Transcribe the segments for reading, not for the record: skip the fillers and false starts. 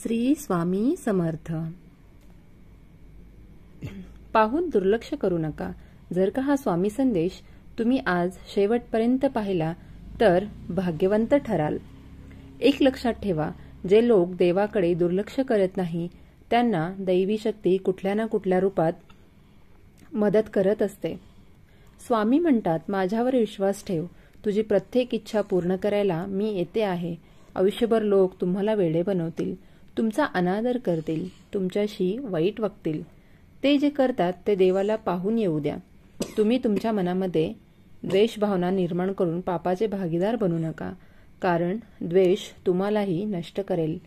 श्री स्वामी समर्थ. पाहून दुर्लक्ष करू नका. जर का हा स्वामी संदेश तुम्ही आज शेवटपर्यंत पाहिला तर भाग्यवंत ठराल. एक लक्षात ठेवा, जे लोक देवाकडे दुर्लक्ष करत नाही त्यांना दैवी शक्ती कुठल्या ना कुठल्या रूपात मदत करत असते. स्वामी म्हणतात, माझ्यावर विश्वास ठेव, तुझी प्रत्येक इच्छा पूर्ण करायला मी येते आहे. आयुष्यभर लोक तुम्हाला वेडे बनवतील, तुमचा अनादर करतील, तुमच्याशी वाईट वागतील. ते जे करतात ते देवाला पाहून येऊ द्या. तुम्ही तुमच्या मनामध्ये द्वेष भावना निर्माण करून पापाचे भागीदार बनू नका, कारण द्वेष तुम्हालाही नष्ट करेल.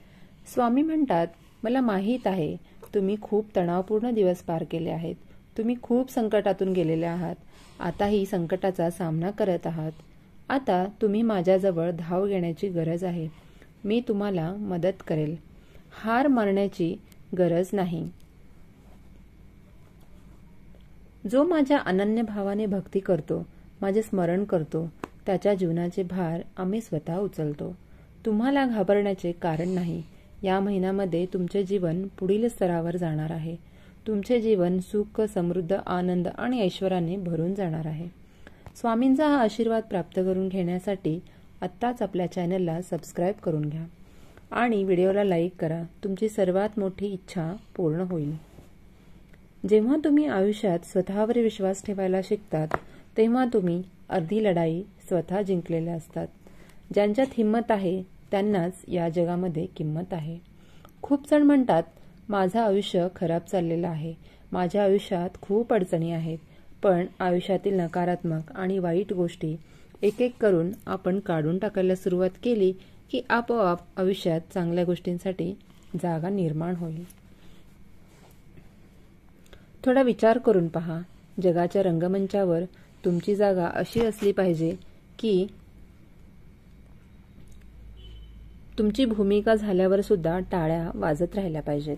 स्वामी म्हणतात, मला माहीत आहे तुम्ही खूप तणावपूर्ण दिवस पार केले आहेत. तुम्ही खूप संकटातून गेलेले आहात. आताही संकटाचा सामना करत आहात. आता तुम्ही माझ्याजवळ धाव घेण्याची गरज आहे. मी तुम्हाला मदत करेल. हार मानण्याची गरज नाही. जो माझ्या अनन्य भावाने भक्ती करतो, माझे स्मरण करतो, त्याच्या जीवनाचे भार आम्ही स्वतः उचलतो. तुम्हाला घाबरण्याचे कारण नाही. या महिन्यामध्ये तुमचे जीवन पुढील स्तरावर जाणार आहे. तुमचे जीवन सुख, समृद्ध, आनंद आणि ऐश्वर्याने भरून जाणार आहे. स्वामींचा हा आशीर्वाद प्राप्त करून घेण्यासाठी आत्ताच आपल्या चॅनलला सबस्क्राईब करून घ्या आणि व्हिडिओला लाईक करा. तुमची सर्वात मोठी इच्छा पूर्ण होईल. जेव्हा तुम्ही आयुष्यात स्वतःवर विश्वास ठेवायला शिकतात तेव्हा तुम्ही अर्धी लढाई स्वतः जिंकलेल्या असतात. ज्यांच्यात हिंमत आहे त्यांनाच या जगामध्ये किंमत आहे. खूप जण म्हणतात, माझं आयुष्य खराब चाललेलं आहे, माझ्या आयुष्यात खूप अडचणी आहेत. पण आयुष्यातील नकारात्मक आणि वाईट गोष्टी एक एक करून आपण काढून टाकायला सुरुवात केली की आपोआप आयुष्यात चांगल्या गोष्टींसाठी जागा निर्माण होईल. थोडा विचार करून पहा. जगाच्या रंगमंचावर तुमची जागा अशी असली पाहिजे की तुमची भूमिका झाल्यावर सुद्धा टाळ्या वाजत राहिल्या पाहिजेत.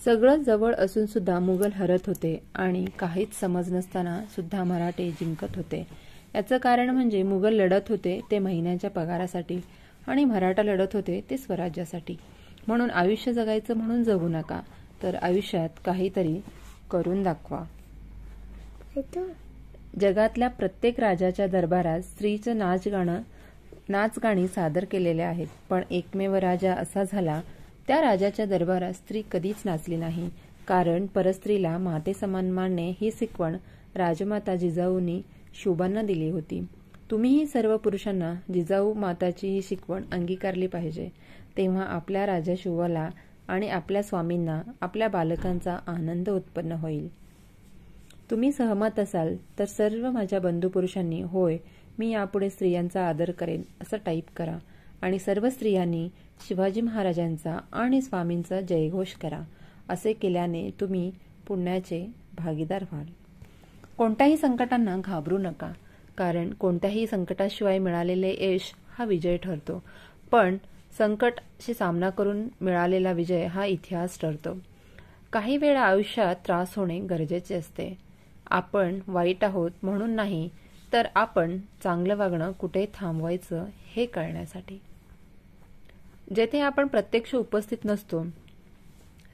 सगळं जवळ असून सुद्धा मुघल हरत होते आणि काहीच समज नसताना सुद्धा मराठे जिंकत होते. याचं कारण म्हणजे मुघल लढत होते ते महिन्याच्या पगारासाठी आणि मराठा लढत होते ते स्वराज्यासाठी. म्हणून आयुष्य जगायचं म्हणून जगू नका, तर आयुष्यात काहीतरी करून दाखवा. जगातल्या प्रत्येक राजाच्या दरबारात स्त्रीचं नाचगाणी सादर केलेले आहेत. पण एकमेव राजा असा झाला, त्या राजाच्या दरबारात स्त्री कधीच नाचली नाही, कारण परस्त्रीला माते समान मानणे ही शिकवण राजमाता जिजाऊंनी शोभांना दिली होती. तुम्हीही सर्व पुरुषांना जिजाऊ माताची ही शिकवण अंगीकारली पाहिजे. तेव्हा आपल्या राजा शोभाला आणि आपल्या स्वामींना आपल्या बालकांचा आनंद उत्पन्न होईल. तुम्ही सहमत असाल तर सर्व माझ्या बंधू पुरुषांनी होय, मी यापुढे स्त्रियांचा आदर करेन असं टाईप करा आणि सर्व स्त्रियांनी शिवाजी महाराजांचा आणि स्वामींचा जयघोष करा. असे केल्याने तुम्ही पुण्याचे भागीदार व्हाल. कोणत्याही संकटांना घाबरू नका, कारण कोणत्याही संकटाशिवाय मिळालेले यश हा विजय ठरतो. पण संकटाशी सामना करून मिळालेला विजय हा इतिहास ठरतो. काही वेळा आयुष्यात त्रास होणे गरजेचे असते. आपण वाईट आहोत म्हणून नाही, तर आपण चांगलं वागणं कुठे थांबवायचं हे कळण्यासाठी. जेथे आपण प्रत्यक्ष उपस्थित नसतो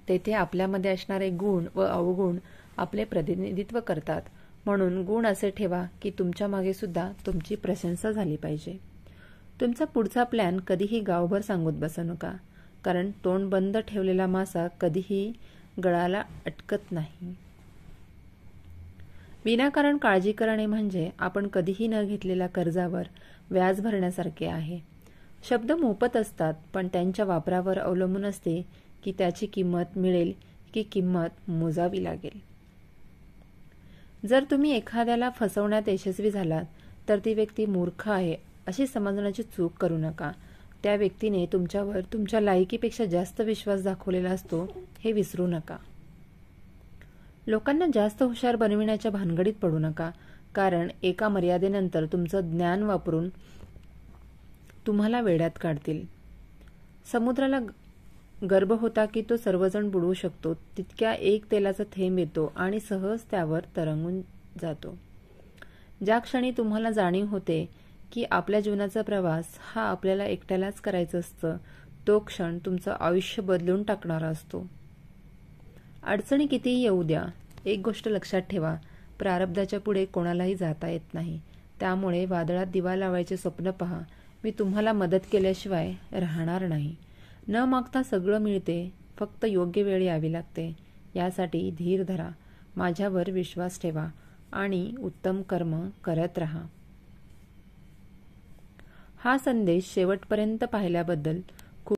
तेथे आपल्यामध्ये असणारे गुण व अवगुण आपले प्रतिनिधित्व करतात. म्हणून गुण असे ठेवा की तुमच्या मागे सुद्धा तुमची प्रशंसा झाली पाहिजे. तुमचा पुढचा प्लॅन कधीही गावभर सांगत बसू नका, कारण तोंड बंद ठेवलेला मासा कधीही गळाला अटकत नाही. विनाकारण काळजी करणे म्हणजे आपण कधीही न घेतलेल्या कर्जावर व्याज भरण्यासारखे आहे. शब्द मोफत असतात, पण त्यांच्या वापरावर अवलंबून असते की त्याची किंमत मिळेल की किंमत मोजावी लागेल. जर तुम्ही एखाद्याला फसवण्यात यशस्वी झालात तर ती व्यक्ती मूर्ख आहे अशी समजण्याची चूक करू नका. त्या व्यक्तीने तुमच्यावर तुमच्या लायकीपेक्षा जास्त विश्वास दाखवलेला असतो हे विसरू नका. लोकांना जास्त हुशार बनविण्याच्या भानगडीत पडू नका, कारण एका मर्यादेनंतर तुमचं ज्ञान वापरून तुम्हाला वेड्यात काढतील. समुद्राला गर्भ होता की तो सर्वजण बुडवू शकतो, तितक्या एक तेलाचा थेंब येतो आणि सहज त्यावर तरंगून जातो. ज्या क्षणी तुम्हाला जाणीव होते की आपल्या जीवनाचा प्रवास हा आपल्याला एकट्यालाच करायचा असतं, तो क्षण तुमचं आयुष्य बदलून टाकणारा असतो. अडचणी कितीही येऊ द्या, एक गोष्ट लक्षात ठेवा, प्रारब्धाच्या पुढे कोणालाही जाता येत नाही. त्यामुळे वादळात दिवा लावायचे स्वप्न पहा. मी तुम्हाला मदत केल्याशिवाय राहणार नाही. न मागता सगळं मिळते, फक्त योग्य वेळ यावी लागते. यासाठी धीर धरा, माझ्यावर विश्वास ठेवा आणि उत्तम कर्म करत राहा. हा संदेश शेवटपर्यंत पाहिल्याबद्दल